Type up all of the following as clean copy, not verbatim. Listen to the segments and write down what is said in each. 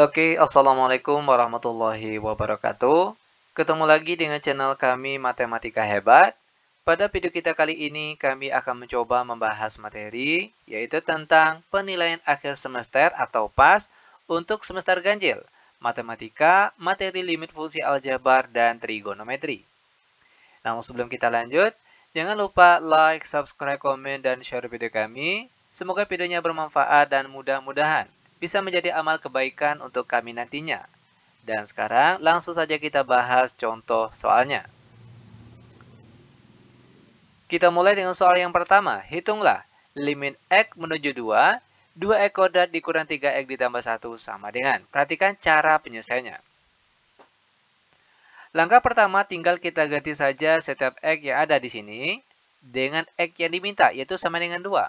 Oke, Assalamualaikum warahmatullahi wabarakatuh. Ketemu lagi dengan channel kami Matematika Hebat. Pada video kita kali ini, kami akan mencoba membahas materi, yaitu tentang penilaian akhir semester atau PAS untuk semester ganjil, Matematika, materi limit fungsi aljabar, dan trigonometri. Namun sebelum kita lanjut, jangan lupa like, subscribe, komen, dan share video kami. Semoga videonya bermanfaat dan mudah-mudahan bisa menjadi amal kebaikan untuk kami nantinya. Dan sekarang langsung saja kita bahas contoh soalnya. Kita mulai dengan soal yang pertama. Hitunglah limit X menuju 2, 2X kuadrat dikurang 3X ditambah 1 sama dengan. Perhatikan cara penyelesaiannya. Langkah pertama tinggal kita ganti saja setiap X yang ada di sini dengan X yang diminta, yaitu sama dengan 2.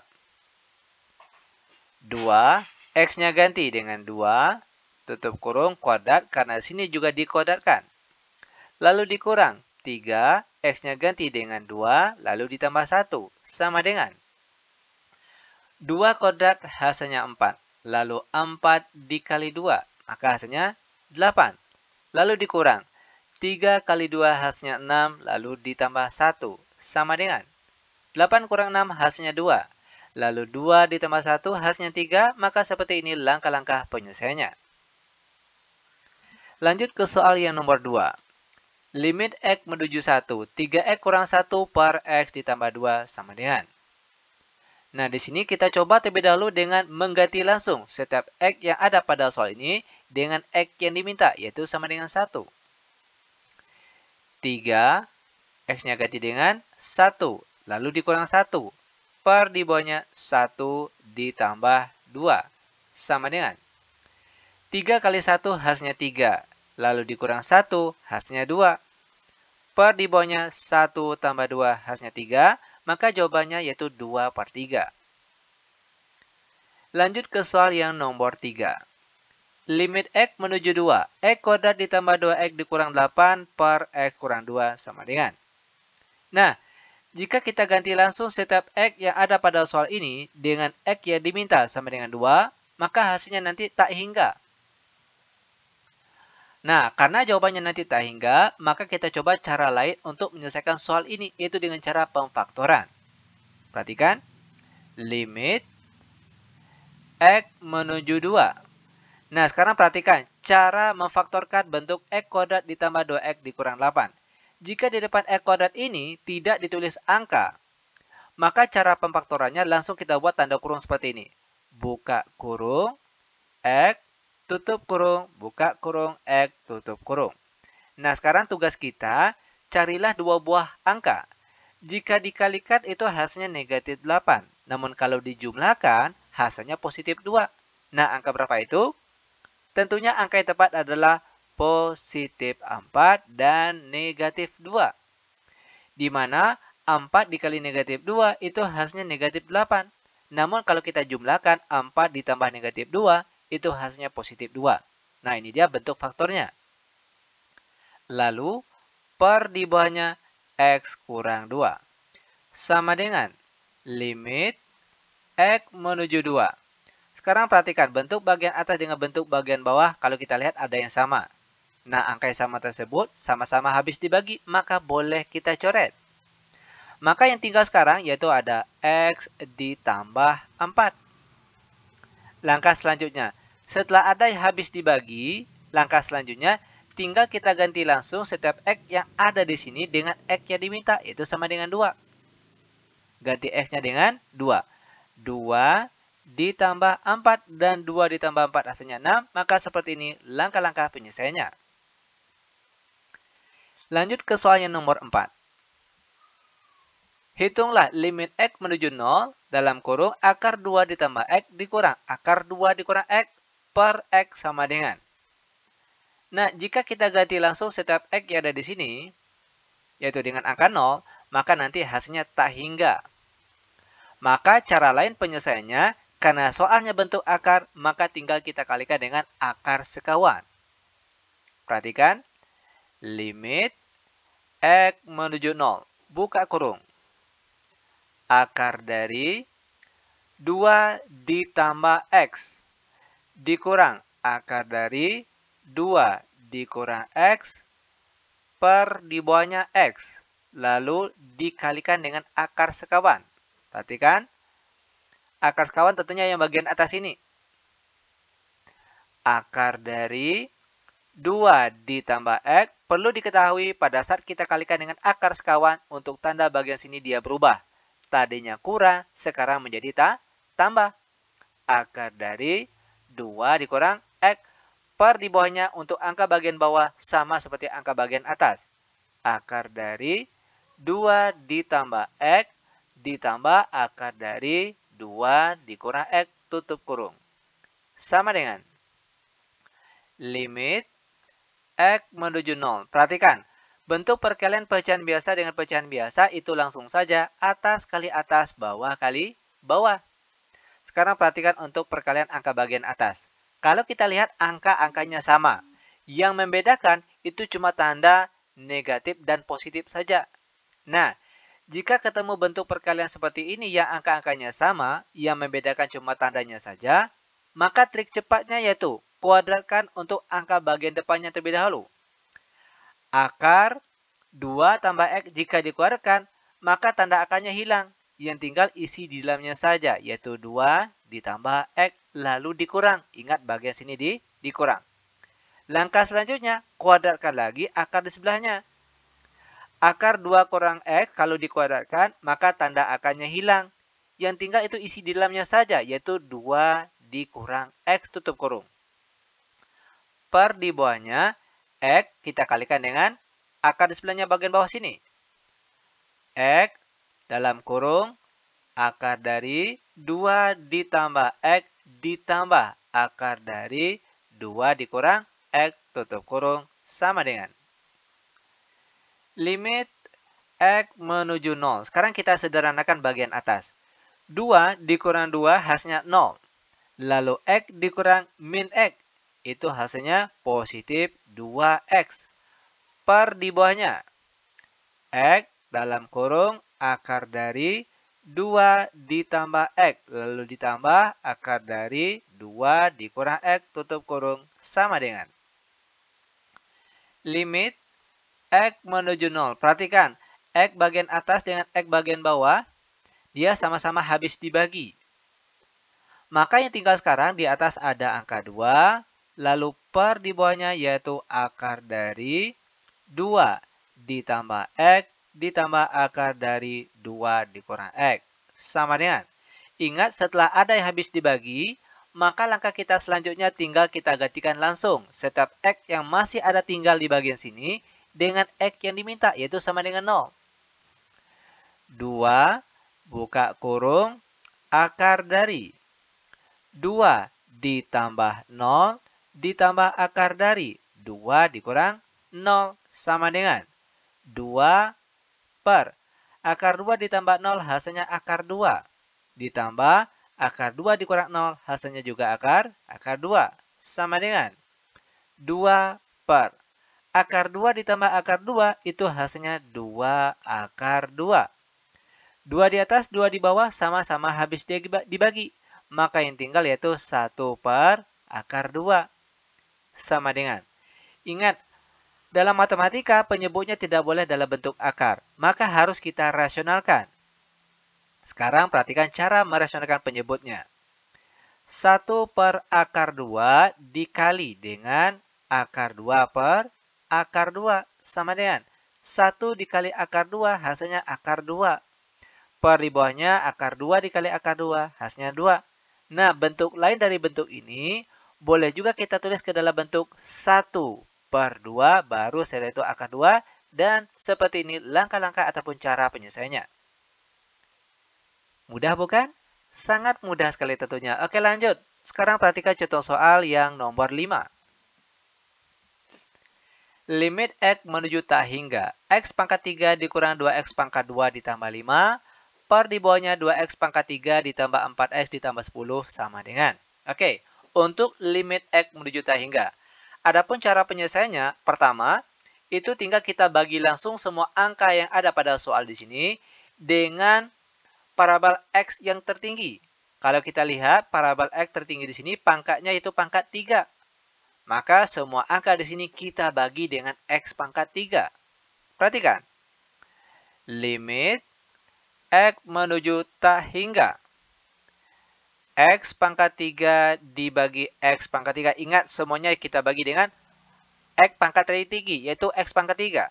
2, X-nya ganti dengan 2, tutup kurung, kuadrat, karena sini juga dikuadratkan. Lalu dikurang, 3, X-nya ganti dengan 2, lalu ditambah 1, sama dengan 2 kuadrat hasilnya 4, lalu 4 dikali 2, maka hasilnya 8. Lalu dikurang, 3 kali 2 hasilnya 6, lalu ditambah 1, sama dengan 8 kurang 6 hasilnya 2. Lalu 2 ditambah 1 hasilnya 3, maka seperti ini langkah-langkah penyelesaiannya. Lanjut ke soal yang nomor 2. Limit X menuju 1, 3X kurang 1 per X ditambah 2 sama dengan. Nah, di sini kita coba terlebih dahulu dengan mengganti langsung setiap X yang ada pada soal ini dengan X yang diminta, yaitu sama dengan 1. 3, X-nya ganti dengan 1, lalu dikurang 1. Per di bawahnya 1 ditambah 2, sama dengan 3 kali 1 hasilnya 3, lalu dikurang 1 hasilnya 2. Per di bawahnya 1 tambah 2 hasilnya 3, maka jawabannya yaitu 2 per 3. Lanjut ke soal yang nomor 3. Limit X menuju 2, X kuadrat ditambah 2X dikurang 8 per X kurang 2 sama dengan. Nah, jika kita ganti langsung setiap X yang ada pada soal ini dengan X yang diminta sama dengan 2, maka hasilnya nanti tak hingga. Nah, karena jawabannya nanti tak hingga, maka kita coba cara lain untuk menyelesaikan soal ini, yaitu dengan cara pemfaktoran. Perhatikan, limit X menuju 2. Nah, sekarang perhatikan cara memfaktorkan bentuk X kuadrat ditambah 2X dikurang 8. Jika di depan X kuadrat ini tidak ditulis angka, maka cara pemfaktorannya langsung kita buat tanda kurung seperti ini. Buka kurung, X, tutup kurung, buka kurung, X, tutup kurung. Nah, sekarang tugas kita, carilah dua buah angka. Jika dikalikan itu hasilnya negatif 8. Namun kalau dijumlahkan, hasilnya positif 2. Nah, angka berapa itu? Tentunya angka yang tepat adalah positif 4 dan negatif 2. Di mana 4 dikali negatif 2 itu hasilnya negatif 8. Namun kalau kita jumlahkan 4 ditambah negatif 2 itu hasilnya positif 2. Nah, ini dia bentuk faktornya. Lalu per di bawahnya X kurang 2. Sama dengan limit X menuju 2. Sekarang perhatikan bentuk bagian atas dengan bentuk bagian bawah kalau kita lihat ada yang sama. Nah, angka yang sama tersebut sama-sama habis dibagi, maka boleh kita coret. Maka yang tinggal sekarang yaitu ada X ditambah 4. Langkah selanjutnya, setelah ada yang habis dibagi, langkah selanjutnya tinggal kita ganti langsung setiap X yang ada di sini dengan X yang diminta, yaitu sama dengan 2. Ganti X-nya dengan 2. 2 ditambah 4 dan 2 ditambah 4 hasilnya 6, maka seperti ini langkah-langkah penyelesaiannya. Lanjut ke soal yang nomor 4. Hitunglah limit X menuju 0 dalam kurung akar 2 ditambah X dikurang akar 2 dikurang X per X sama dengan. Nah, jika kita ganti langsung setiap X yang ada di sini, yaitu dengan angka 0, maka nanti hasilnya tak hingga. Maka cara lain penyelesaiannya, karena soalnya bentuk akar, maka tinggal kita kalikan dengan akar sekawan. Perhatikan, limit X menuju 0, buka kurung. Akar dari 2 ditambah X dikurang akar dari 2 dikurang X per di bawahnya X. Lalu dikalikan dengan akar sekawan. Perhatikan, akar sekawan tentunya yang bagian atas ini. Akar dari 2 ditambah X, perlu diketahui pada saat kita kalikan dengan akar sekawan, untuk tanda bagian sini dia berubah. Tadinya kurang, sekarang menjadi tambah. Akar dari 2 dikurang X per di bawahnya untuk angka bagian bawah sama seperti angka bagian atas. Akar dari 2 ditambah X ditambah akar dari 2 dikurang X tutup kurung. Sama dengan limit X menuju 0. Perhatikan, bentuk perkalian pecahan biasa dengan pecahan biasa itu langsung saja atas kali atas, bawah kali bawah. Sekarang perhatikan untuk perkalian angka bagian atas. Kalau kita lihat angka-angkanya sama, yang membedakan itu cuma tanda negatif dan positif saja. Nah, jika ketemu bentuk perkalian seperti ini yang angka-angkanya sama, yang membedakan cuma tandanya saja, maka trik cepatnya yaitu kuadratkan untuk angka bagian depannya terlebih dahulu. Akar 2 tambah X jika dikuadratkan, maka tanda akarnya hilang. Yang tinggal isi di dalamnya saja, yaitu 2 ditambah X lalu dikurang. Ingat bagian sini dikurang. Langkah selanjutnya, kuadratkan lagi akar di sebelahnya. Akar 2 kurang X kalau dikuadratkan, maka tanda akarnya hilang. Yang tinggal itu isi di dalamnya saja, yaitu 2 dikurang X tutup kurung. Per di bawahnya, X kita kalikan dengan akar di sebelahnya bagian bawah sini. X dalam kurung, akar dari 2 ditambah X ditambah akar dari 2 dikurang X tutup kurung sama dengan limit X menuju 0. Sekarang kita sederhanakan bagian atas. 2 dikurang 2 hasilnya 0. Lalu X dikurang min X. Itu hasilnya positif 2X. Per di bawahnya. X dalam kurung akar dari 2 ditambah X. Lalu ditambah akar dari 2 dikurang X tutup kurung sama dengan limit X menuju 0. Perhatikan, X bagian atas dengan X bagian bawah, dia sama-sama habis dibagi. Maka yang tinggal sekarang di atas ada angka 2, lalu per di bawahnya yaitu akar dari 2 ditambah X ditambah akar dari 2 dikurang X. Sama dengan, ingat setelah ada yang habis dibagi, maka langkah kita selanjutnya tinggal kita gantikan langsung setiap X yang masih ada tinggal di bagian sini dengan X yang diminta, yaitu sama dengan 0. 2 buka kurung akar dari 2 ditambah 0 ditambah akar dari 2 dikurang 0 sama dengan 2 per akar 2 ditambah 0 hasilnya akar 2 ditambah akar 2 dikurang 0 hasilnya juga akar 2 sama dengan 2 per akar 2 ditambah akar 2 itu hasilnya 2 akar 2. 2 di atas, 2 di bawah sama-sama habis dibagi. Maka yang tinggal yaitu 1 per akar 2. Sama dengan. Ingat, dalam matematika penyebutnya tidak boleh dalam bentuk akar. Maka harus kita rasionalkan. Sekarang perhatikan cara merasionalkan penyebutnya. 1 per akar 2 dikali dengan akar 2 per akar 2 sama dengan 1 dikali akar 2 hasilnya akar 2. Per di bawahnya akar 2 dikali akar 2 hasilnya 2. Nah, bentuk lain dari bentuk ini boleh juga kita tulis ke dalam bentuk 1 per 2 baru setelah itu akar 2 dan seperti ini langkah-langkah ataupun cara penyelesaiannya. Mudah bukan? Sangat mudah sekali tentunya. Oke, lanjut. Sekarang perhatikan contoh soal yang nomor 5. Limit X menuju tak hingga. X pangkat 3 dikurang 2X pangkat 2 ditambah 5. Per di bawahnya 2X pangkat 3 ditambah 4X ditambah 10 sama dengan. Oke, untuk limit X menuju tak hingga. Adapun cara penyelesaiannya, pertama, itu tinggal kita bagi langsung semua angka yang ada pada soal di sini dengan parabel X yang tertinggi. Kalau kita lihat parabel X tertinggi di sini pangkatnya itu pangkat 3. Maka semua angka di sini kita bagi dengan X pangkat 3. Perhatikan. Limit X menuju tak hingga. X pangkat 3 dibagi X pangkat 3. Ingat, semuanya kita bagi dengan X pangkat tinggi, yaitu X pangkat 3.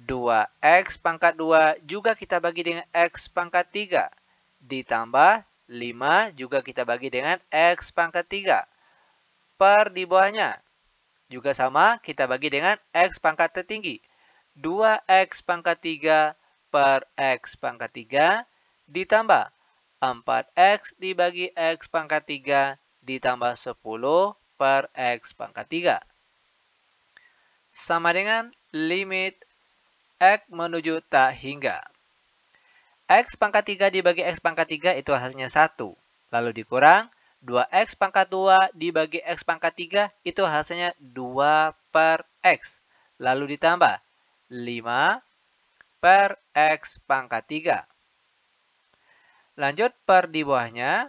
2X pangkat 2 juga kita bagi dengan X pangkat 3. Ditambah 5 juga kita bagi dengan X pangkat 3. Per di bawahnya juga sama, kita bagi dengan X pangkat tertinggi. 2X pangkat 3 per X pangkat 3 ditambah 4X dibagi X pangkat 3 ditambah 10 per X pangkat 3. Sama dengan limit X menuju tak hingga. X pangkat 3 dibagi X pangkat 3 itu hasilnya 1. Lalu dikurang 2X pangkat 2 dibagi X pangkat 3 itu hasilnya 2 per X. Lalu ditambah 5 per X pangkat 3. Lanjut per di bawahnya.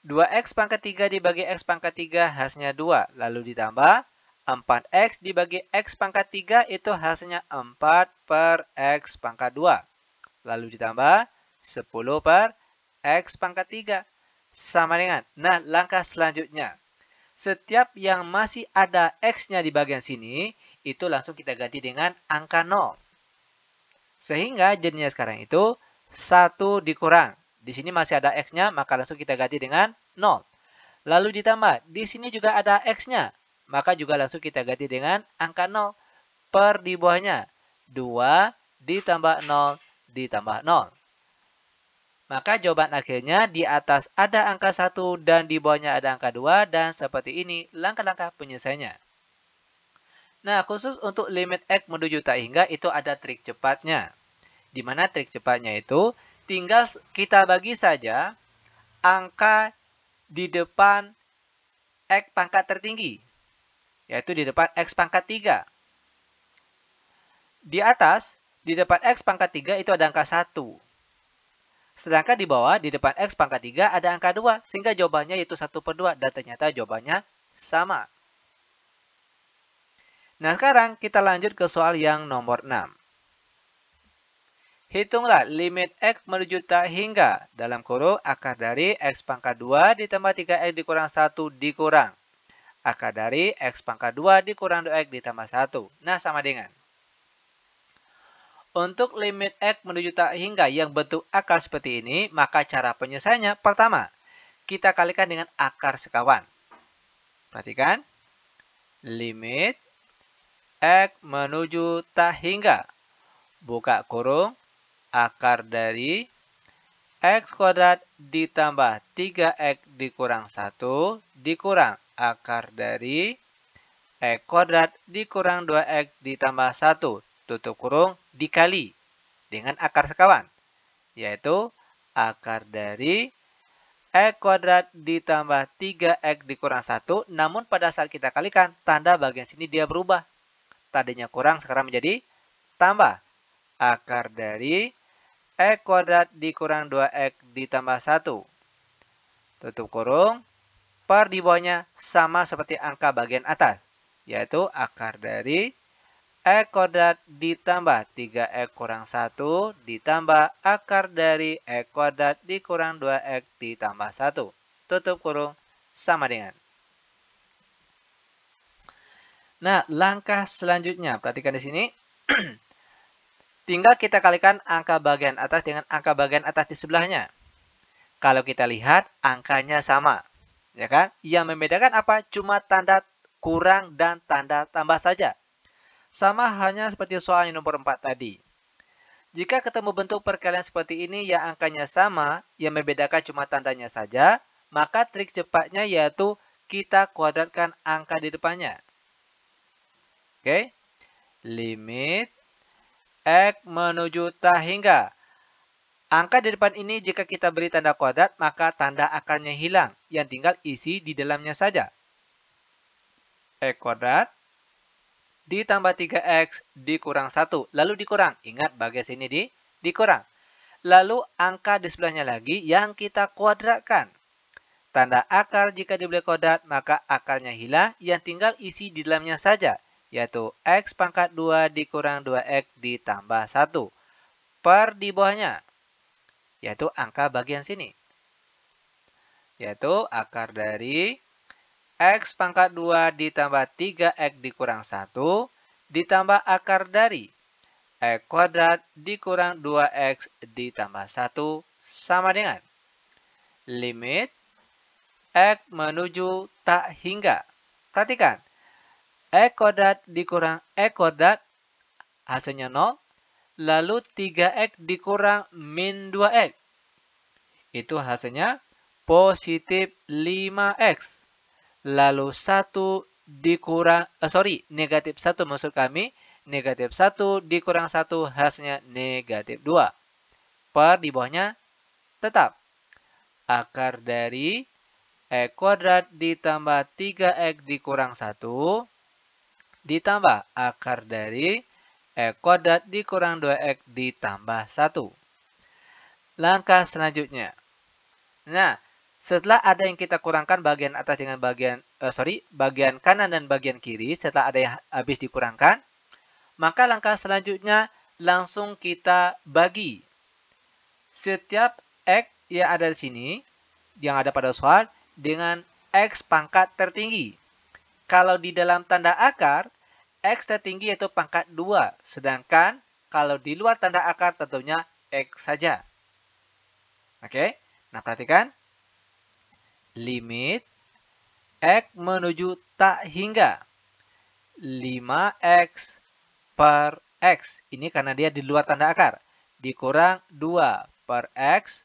2X pangkat 3 dibagi X pangkat 3 hasilnya 2. Lalu ditambah 4X dibagi X pangkat 3 itu hasilnya 4 per X pangkat 2. Lalu ditambah 10 per X pangkat 3. Sama dengan, nah langkah selanjutnya. Setiap yang masih ada X-nya di bagian sini, itu langsung kita ganti dengan angka 0. Sehingga jadinya sekarang itu 1 dikurang. Di sini masih ada X-nya, maka langsung kita ganti dengan 0. Lalu ditambah, di sini juga ada X-nya, maka juga langsung kita ganti dengan angka 0. Per di bawahnya, 2 ditambah 0 ditambah 0. Maka jawaban akhirnya di atas ada angka 1 dan di bawahnya ada angka 2 dan seperti ini langkah-langkah penyelesaiannya. Nah, khusus untuk limit X menuju tak hingga itu ada trik cepatnya. Di mana trik cepatnya itu tinggal kita bagi saja angka di depan X pangkat tertinggi, yaitu di depan X pangkat 3. Di atas, di depan X pangkat 3 itu ada angka 1. Sedangkan di bawah, di depan X pangkat 3 ada angka 2. Sehingga jawabannya yaitu 1 per 2. Dan ternyata jawabannya sama. Nah, sekarang kita lanjut ke soal yang nomor 6. Hitunglah limit X menuju tak hingga. Dalam kurung akar dari X pangkat 2 ditambah 3X dikurang 1 dikurang. Akar dari X pangkat 2 dikurang 2X ditambah 1. Nah, sama dengan. Untuk limit X menuju tak hingga yang bentuk akar seperti ini, maka cara penyelesaiannya pertama, kita kalikan dengan akar sekawan. Perhatikan, limit X menuju tak hingga. Buka kurung, akar dari X kuadrat ditambah 3X dikurang 1 dikurang akar dari X kuadrat dikurang 2X ditambah 1. Tutup kurung dikali dengan akar sekawan, yaitu akar dari X kuadrat ditambah 3X dikurang 1. Namun pada saat kita kalikan, tanda bagian sini dia berubah. Tadinya kurang, sekarang menjadi tambah. Akar dari X kuadrat dikurang 2X ditambah 1. Tutup kurung, per di bawahnya sama seperti angka bagian atas, yaitu akar dari X kuadrat ditambah 3X kurang 1 ditambah akar dari X kuadrat dikurang 2X ditambah 1. Tutup kurung sama dengan. Nah, langkah selanjutnya, perhatikan di sini. Tinggal kita kalikan angka bagian atas dengan angka bagian atas di sebelahnya. Kalau kita lihat, angkanya sama. Ya kan? Yang membedakan apa? Cuma tanda kurang dan tanda tambah saja. Sama hanya seperti soal yang nomor 4 tadi. Jika ketemu bentuk perkalian seperti ini yang angkanya sama, yang membedakan cuma tandanya saja, maka trik cepatnya yaitu kita kuadratkan angka di depannya. Oke? Limit X menuju tak hingga. Angka di depan ini jika kita beri tanda kuadrat, maka tanda akarnya hilang. Yang tinggal isi di dalamnya saja. X kuadrat ditambah 3X dikurang 1. Lalu dikurang. Ingat bagian sini dikurang. Lalu angka di sebelahnya lagi yang kita kuadratkan. Tanda akar jika diberi kodrat, maka akarnya hilang, yang tinggal isi di dalamnya saja, yaitu X pangkat 2 dikurang 2X ditambah 1. Per di bawahnya, yaitu angka bagian sini. Yaitu akar dari X pangkat 2 ditambah 3X dikurang 1 ditambah akar dari X kuadrat dikurang 2X ditambah 1 sama dengan limit X menuju tak hingga. Perhatikan, X kuadrat dikurang X kuadrat hasilnya 0, lalu 3X dikurang min 2X. Itu hasilnya positif 5X. Lalu 1 dikurang, negatif 1 maksud kami. Negatif 1 dikurang 1 hasilnya negatif 2. Per di bawahnya tetap akar dari X kuadrat ditambah 3X dikurang 1 ditambah akar dari X kuadrat dikurang 2X ditambah 1. Langkah selanjutnya. Nah, setelah ada yang kita kurangkan bagian atas dengan bagian kanan dan bagian kiri, setelah ada yang habis dikurangkan, maka langkah selanjutnya langsung kita bagi setiap X yang ada di sini, yang ada pada soal, dengan X pangkat tertinggi. Kalau di dalam tanda akar, X tertinggi yaitu pangkat 2, sedangkan kalau di luar tanda akar tentunya X saja. Oke, nah perhatikan. Limit X menuju tak hingga 5X per X. Ini karena dia di luar tanda akar. Dikurang 2 per X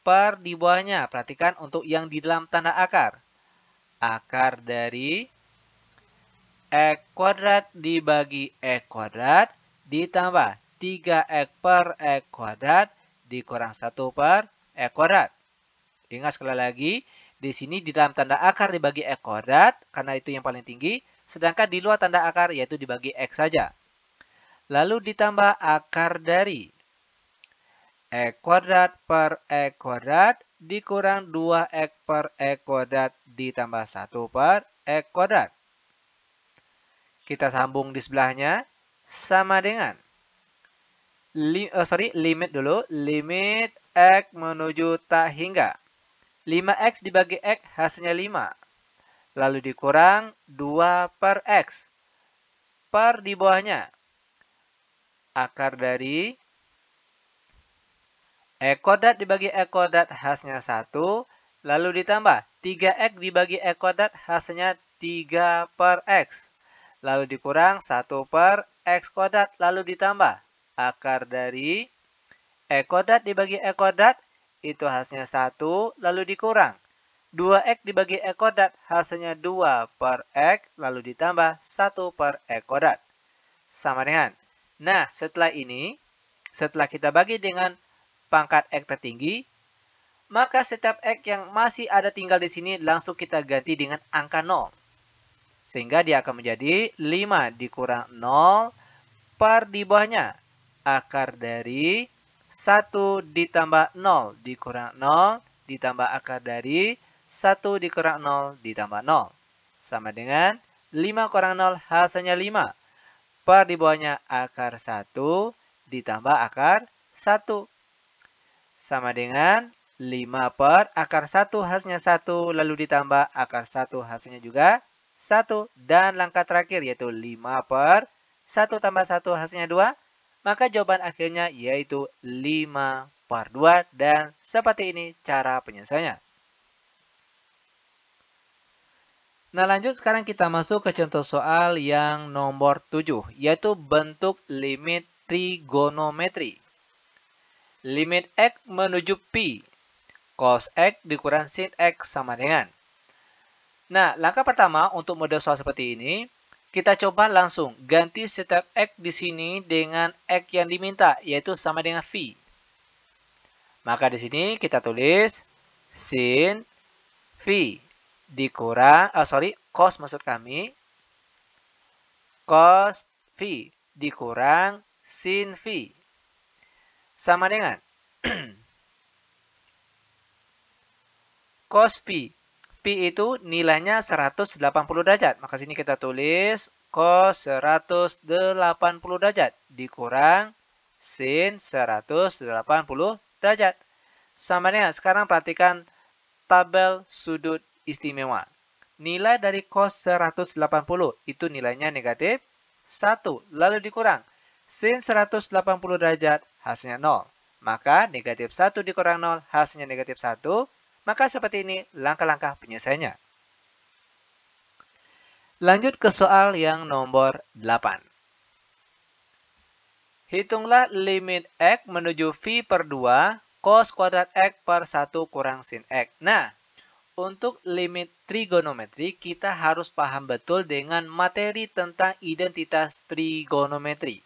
per di bawahnya. Perhatikan untuk yang di dalam tanda akar. Akar dari X kuadrat dibagi X kuadrat ditambah 3X per X kuadrat dikurang 1 per X kuadrat. Ingat sekali lagi, di sini di dalam tanda akar dibagi X kuadrat, karena itu yang paling tinggi. Sedangkan di luar tanda akar, yaitu dibagi X saja. Lalu ditambah akar dari X kuadrat per X kuadrat dikurang 2X per X kuadrat ditambah 1 per X kuadrat. Kita sambung di sebelahnya, sama dengan limit dulu. Limit X menuju tak hingga 5X dibagi X hasilnya 5. Lalu dikurang 2 per X. Per di bawahnya. Akar dari X kuadrat dibagi X kuadrat hasilnya 1. Lalu ditambah 3X dibagi X kuadrat hasilnya 3 per X. Lalu dikurang 1 per X kuadrat. Lalu ditambah akar dari X kuadrat dibagi X kuadrat. Itu hasilnya 1, lalu dikurang 2X dibagi X kuadrat, hasilnya 2 per X, lalu ditambah 1 per X kuadrat. Sama dengan. Nah, setelah ini, setelah kita bagi dengan pangkat X tertinggi, maka setiap X yang masih ada tinggal di sini langsung kita ganti dengan angka 0. Sehingga dia akan menjadi 5 dikurang 0 per di bawahnya. Akar dari 1 ditambah 0 dikurang 0 ditambah akar dari 1 dikurang 0 ditambah 0. Sama dengan 5 kurang 0 hasilnya 5. Per di bawahnya akar 1 ditambah akar 1. Sama dengan 5 per akar 1 hasilnya 1. Lalu ditambah akar 1 hasilnya juga 1. Dan langkah terakhir yaitu 5 per 1 tambah 1 hasilnya 2. Maka jawaban akhirnya yaitu 5 per 2 dan seperti ini cara penyelesaiannya. Nah lanjut sekarang kita masuk ke contoh soal yang nomor 7 yaitu bentuk limit trigonometri. Limit X menuju Pi, cos X dikurang sin X sama dengan. Nah langkah pertama untuk model soal seperti ini. Kita coba langsung ganti setiap X di sini dengan X yang diminta, yaitu sama dengan V. Maka di sini kita tulis sin V dikurang, cos maksud kami, cos V dikurang sin V. Sama dengan cos pi. Pi itu nilainya 180 derajat. Maka sini kita tulis cos 180 derajat dikurang sin 180 derajat. Sama dengan sekarang perhatikan tabel sudut istimewa. Nilai dari cos 180 itu nilainya negatif 1. Lalu dikurang sin 180 derajat hasilnya 0. Maka negatif 1 dikurang 0 hasilnya negatif 1. Maka seperti ini langkah-langkah penyelesaiannya. Lanjut ke soal yang nomor 8. Hitunglah limit X menuju V per 2 cos kuadrat X per 1 kurang sin X. Nah, untuk limit trigonometri kita harus paham betul dengan materi tentang identitas trigonometri.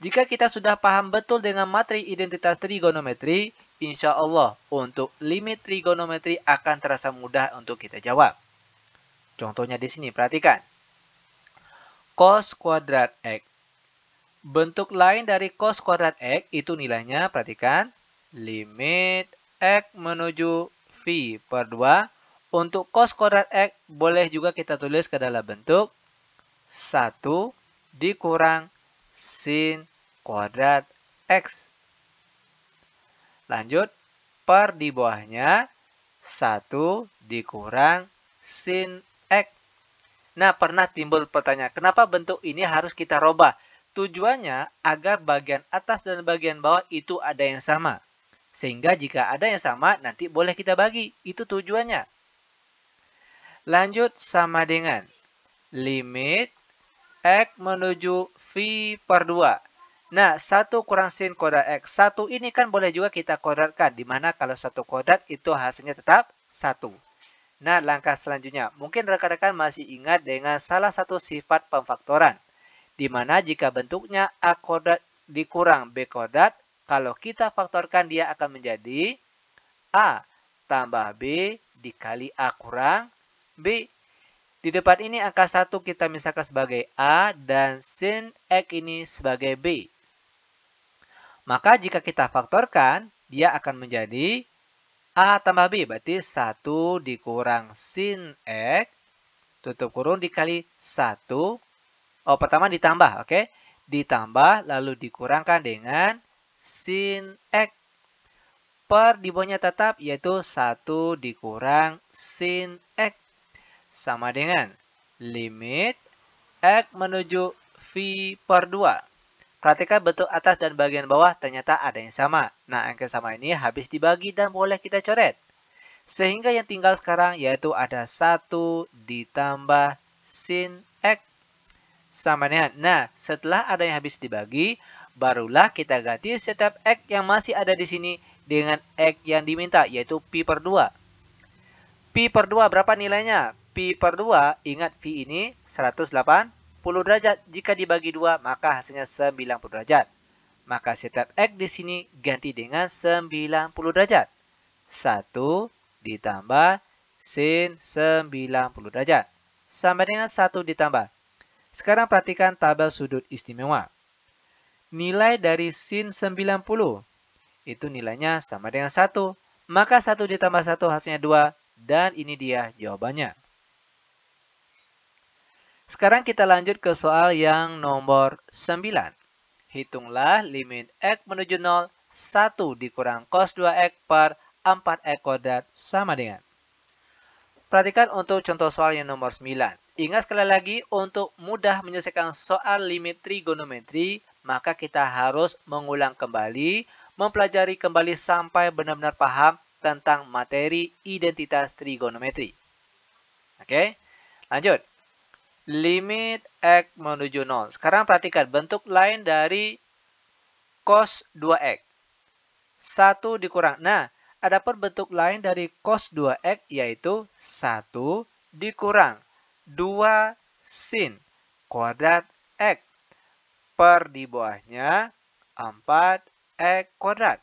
Jika kita sudah paham betul dengan materi identitas trigonometri, insya Allah untuk limit trigonometri akan terasa mudah untuk kita jawab. Contohnya di sini, perhatikan. Cos kuadrat X. Bentuk lain dari cos kuadrat X itu nilainya, perhatikan, limit X menuju V per 2. Untuk cos kuadrat X boleh juga kita tulis ke dalam bentuk 1 dikurang sin kuadrat X. Lanjut, per di bawahnya 1 dikurang sin X. Nah, pernah timbul pertanyaan, kenapa bentuk ini harus kita robah? Tujuannya agar bagian atas dan bagian bawah itu ada yang sama. Sehingga jika ada yang sama, nanti boleh kita bagi. Itu tujuannya. Lanjut sama dengan limit X menuju V per 2. Nah, 1 kurang sin kuadrat X. 1 ini kan boleh juga kita kuadratkan. Dimana kalau 1 kuadrat itu hasilnya tetap 1. Nah, langkah selanjutnya. Mungkin rekan-rekan masih ingat dengan salah satu sifat pemfaktoran. Dimana jika bentuknya A kuadrat dikurang B kuadrat, kalau kita faktorkan dia akan menjadi A tambah B dikali A kurang B. Di depan ini angka 1 kita misalkan sebagai A dan sin X ini sebagai B. Maka jika kita faktorkan, dia akan menjadi A tambah B. Berarti 1 dikurang sin X, tutup kurung dikali 1. Oh, pertama ditambah, oke? Ditambah lalu dikurangkan dengan sin X. Per di bawahnya tetap yaitu 1 dikurang sin X. Sama dengan limit X menuju V per 2. Perhatikan bentuk atas dan bagian bawah ternyata ada yang sama. Nah, angka sama ini habis dibagi dan boleh kita coret. Sehingga yang tinggal sekarang yaitu ada 1 ditambah sin X. Sama dengan, nah setelah ada yang habis dibagi, barulah kita ganti setiap X yang masih ada di sini dengan X yang diminta yaitu pi per 2. Pi per 2 berapa nilainya? Pi per 2, ingat pi ini 180 derajat. Jika dibagi 2, maka hasilnya 90 derajat. Maka setiap X di sini ganti dengan 90 derajat. 1 ditambah sin 90 derajat. Sama dengan 1 ditambah. Sekarang perhatikan tabel sudut istimewa. Nilai dari sin 90. Itu nilainya sama dengan 1. Maka 1 ditambah 1 hasilnya 2. Dan ini dia jawabannya. Sekarang kita lanjut ke soal yang nomor 9. Hitunglah limit X menuju 0, 1 dikurang cos 2X per 4X kuadrat sama dengan. Perhatikan untuk contoh soal yang nomor 9. Ingat sekali lagi, untuk mudah menyelesaikan soal limit trigonometri, maka kita harus mengulang kembali, mempelajari kembali sampai benar-benar paham tentang materi identitas trigonometri. Oke, lanjut. Limit X menuju 0. Sekarang perhatikan bentuk lain dari cos 2X. 1 dikurang. Nah, ada pun bentuk lain dari cos 2X yaitu 1 dikurang 2 sin kuadrat X per di bawahnya 4X kuadrat.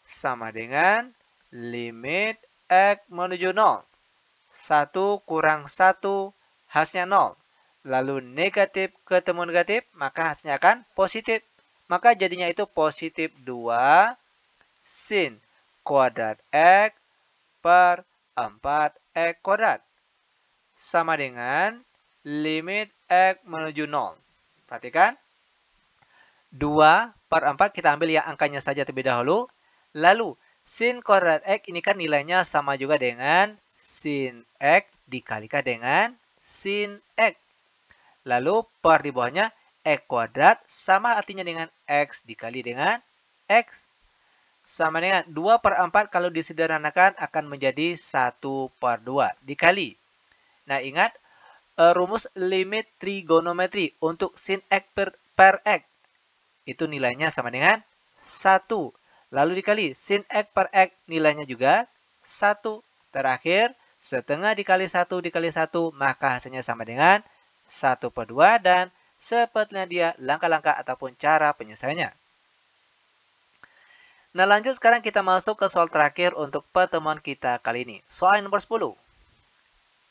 Sama dengan limit X menuju 0. 1 kurang 1 hasilnya 0. Lalu negatif ketemu negatif, maka hasilnya akan positif. Maka jadinya itu positif 2 sin kuadrat X per 4x kuadrat. Sama dengan limit x menuju 0. Perhatikan. 2 per 4 kita ambil yang angkanya saja terlebih dahulu. Lalu sin kuadrat x ini kan nilainya sama juga dengan sin x dikalikan dengan sin x. Lalu per di bawahnya x kuadrat sama artinya dengan x dikali dengan x. Sama dengan 2 per 4 kalau disederhanakan akan menjadi 1 per 2 dikali. Nah ingat rumus limit trigonometri untuk sin x per x. Itu nilainya sama dengan 1. Lalu dikali sin x per x nilainya juga 1. Terakhir setengah dikali 1 dikali 1 maka hasilnya sama dengan 1 per 2 dan sepertinya dia langkah-langkah ataupun cara penyelesaiannya. Nah lanjut sekarang kita masuk ke soal terakhir untuk pertemuan kita kali ini. Soal nomor 10.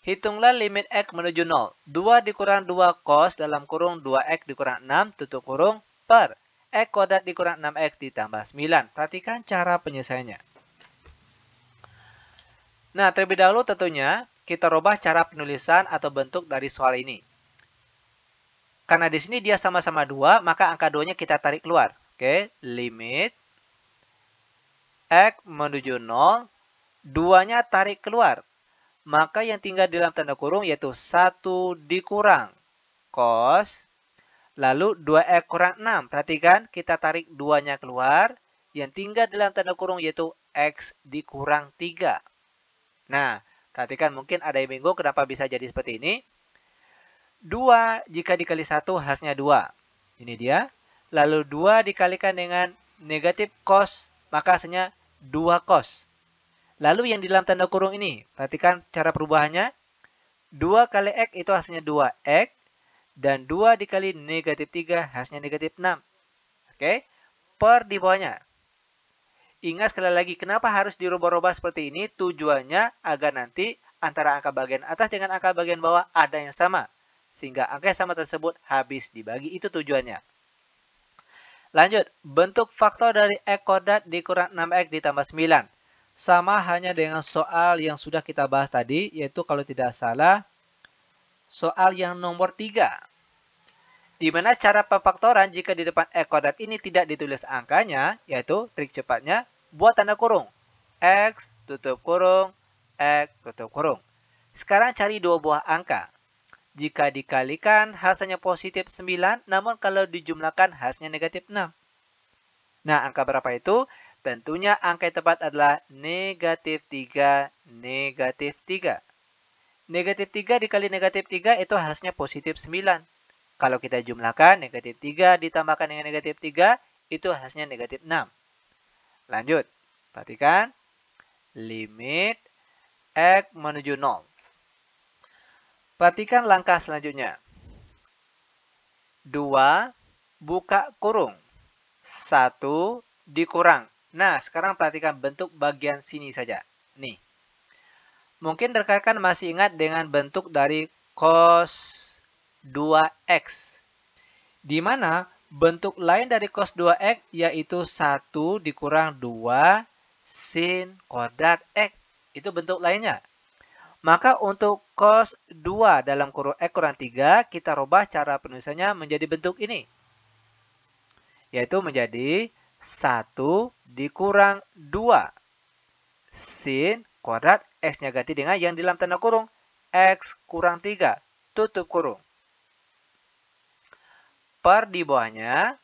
Hitunglah limit x menuju 0. 2 dikurang 2 cos dalam kurung 2x dikurang 6 tutup kurung per x kuadrat dikurang 6x ditambah 9. Perhatikan cara penyelesaiannya. Nah terlebih dahulu tentunya kita rubah cara penulisan atau bentuk dari soal ini. Karena di sini dia sama-sama 2, maka angka 2-nya kita tarik keluar. Oke, limit x menuju 0, 2-nya tarik keluar. Maka yang tinggal di dalam tanda kurung yaitu 1 dikurang cos, lalu 2x kurang 6. Perhatikan, kita tarik 2-nya keluar. Yang tinggal di dalam tanda kurung yaitu x dikurang 3. Nah, perhatikan mungkin ada yang bingung kenapa bisa jadi seperti ini. 2 jika dikali 1 hasilnya 2. Ini dia. Lalu 2 dikalikan dengan negatif cos, maka hasilnya 2 cos. Lalu yang di dalam tanda kurung ini, perhatikan cara perubahannya. 2 kali x itu hasilnya 2x. Dan 2 dikali negatif 3 hasilnya negatif 6. Oke, per di bawahnya. Ingat sekali lagi, kenapa harus dirubah-rubah seperti ini? Tujuannya agar nanti antara angka bagian atas dengan angka bagian bawah ada yang sama. Sehingga angka yang sama tersebut habis dibagi, itu tujuannya. Lanjut, bentuk faktor dari x kuadrat dikurang 6x ditambah 9. Sama hanya dengan soal yang sudah kita bahas tadi, yaitu kalau tidak salah, soal yang nomor 3. Di mana cara pemfaktoran jika di depan x kuadrat ini tidak ditulis angkanya, yaitu trik cepatnya, buat tanda kurung. X tutup kurung, X tutup kurung. Sekarang cari dua buah angka. Jika dikalikan hasilnya positif 9, namun kalau dijumlahkan hasilnya negatif 6. Nah, angka berapa itu? Tentunya angka yang tepat adalah negatif 3, negatif 3. Negatif 3 dikali negatif 3 itu hasilnya positif 9. Kalau kita jumlahkan negatif 3 ditambahkan dengan negatif 3, itu hasilnya negatif 6. Lanjut, perhatikan. Limit x menuju 0. Perhatikan langkah selanjutnya. 2, buka kurung. 1 dikurang. Nah, sekarang perhatikan bentuk bagian sini saja. Nih. Mungkin rekan-rekan masih ingat dengan bentuk dari cos 2x. Di mana bentuk lain dari cos 2x yaitu 1 dikurang 2 sin kuadrat x. Itu bentuk lainnya. Maka untuk cos 2 dalam kurung x kurang 3, kita rubah cara penulisannya menjadi bentuk ini. Yaitu menjadi 1 dikurang 2 sin kuadrat x-nya ganti dengan yang di dalam tanda kurung x kurang 3 tutup kurung. Per di bawahnya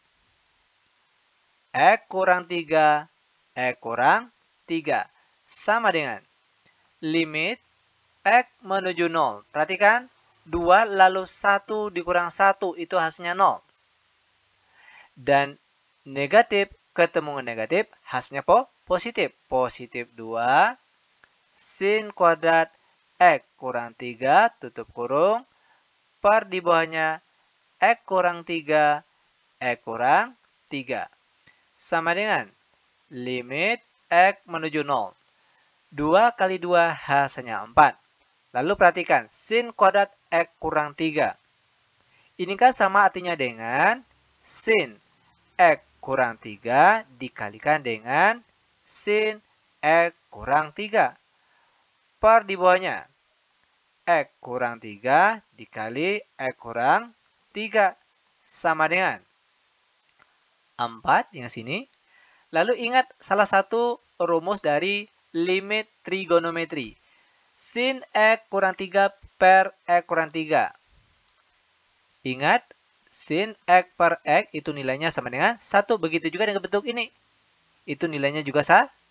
x kurang 3 x kurang 3 sama dengan limit x menuju 0. Perhatikan 2 lalu 1 dikurang 1 itu hasilnya 0. Dan negatif ketemu dengan negatif, hasilnya positif. Positif 2 sin kuadrat x kurang 3 tutup kurung per di bawahnya x kurang 3 x kurang 3. Sama dengan limit x menuju 0. 2 kali 2 hasilnya 4. Lalu perhatikan sin kuadrat x kurang 3. Ini kan sama artinya dengan sin x kurang 3 dikalikan dengan sin x kurang 3. per di bawahnya. X kurang 3 dikali X kurang 3. Sama dengan 4 yang sini. Lalu ingat salah satu rumus dari limit trigonometri. Sin X kurang 3 per X kurang 3. Ingat, sin X per X itu nilainya sama dengan 1. Begitu juga dengan bentuk ini. Itu nilainya juga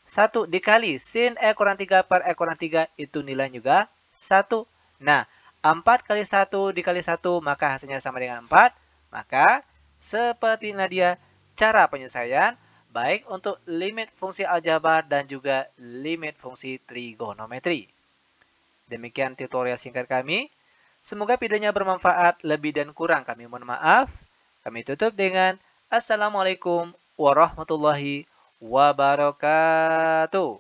1 dikali sin X kurang 3 per X kurang 3 itu nilainya juga 1. Nah, 4 kali 1 dikali 1 maka hasilnya sama dengan 4. Maka seperti inilah dia cara penyelesaian baik untuk limit fungsi aljabar dan juga limit fungsi trigonometri. Demikian tutorial singkat kami. Semoga videonya bermanfaat. Lebih dan kurang kami mohon maaf. Kami tutup dengan Assalamualaikum warahmatullahi wabarakatuh.